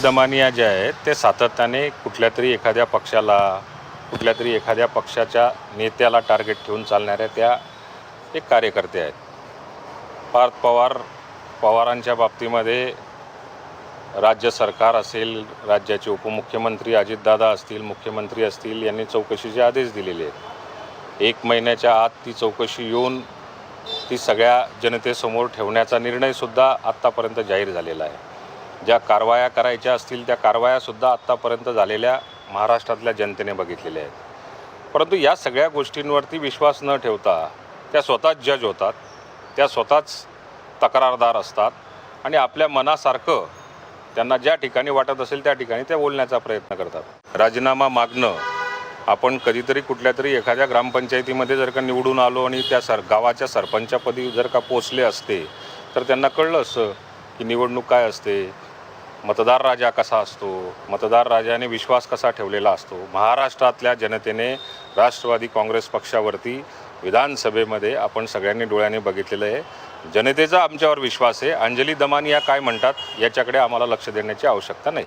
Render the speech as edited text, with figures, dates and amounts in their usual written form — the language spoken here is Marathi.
दमानिया जे आहेत ते सातत्याने कुठल्यातरी एखाद्या पक्षाला, कुठल्यातरी एखाद्या पक्षाच्या नेत्याला टार्गेट ठेवून चालणाऱ्या त्या एक कार्यकर्ते आहेत. पार्थ पवारांच्या बाबतीमध्ये राज्य सरकार असेल, राज्याचे उपमुख्यमंत्री अजितदादा असतील, मुख्यमंत्री असतील, यांनी चौकशीचे आदेश दिलेले आहेत. 1 महिन्याच्या आत ती चौकशी येऊन ती सगळ्या जनतेसमोर ठेवण्याचा निर्णयसुद्धा आत्तापर्यंत जाहीर झालेला आहे. ज्या कारवाया करायच्या असतील त्या कारवायासुद्धा आत्तापर्यंत झालेल्या महाराष्ट्रातल्या जनतेने बघितलेल्या आहेत. परंतु या सगळ्या गोष्टींवरती विश्वास न ठेवता त्या स्वतःच जज होतात, त्या स्वतःच तक्रारदार असतात आणि आपल्या मनासारखं त्यांना ज्या ठिकाणी वाटत असेल त्या ठिकाणी ते बोलण्याचा प्रयत्न करतात. राजीनामा मागणं, आपण कधीतरी कुठल्या तरी एखाद्या ग्रामपंचायतीमध्ये जर का निवडून आलो आणि त्या गावाच्या सरपंचापदी जर का पोचले असते तर त्यांना कळलं असतं की निवडणूक काय असते, मतदार राजा कसा असतो, मतदार राजाने विश्वास कसा ठेवलेला असतो. महाराष्ट्रातल्या जनतेने राष्ट्रवादी काँग्रेस पक्षावरती विधानसभेमध्ये आपण सगळ्यांनी डोळ्याने बघितलेलं आहे. जनतेचा आमच्यावर विश्वास आहे. अंजली दमानिया काय म्हणतात याच्याकडे आम्हाला लक्ष देण्याची आवश्यकता नाही.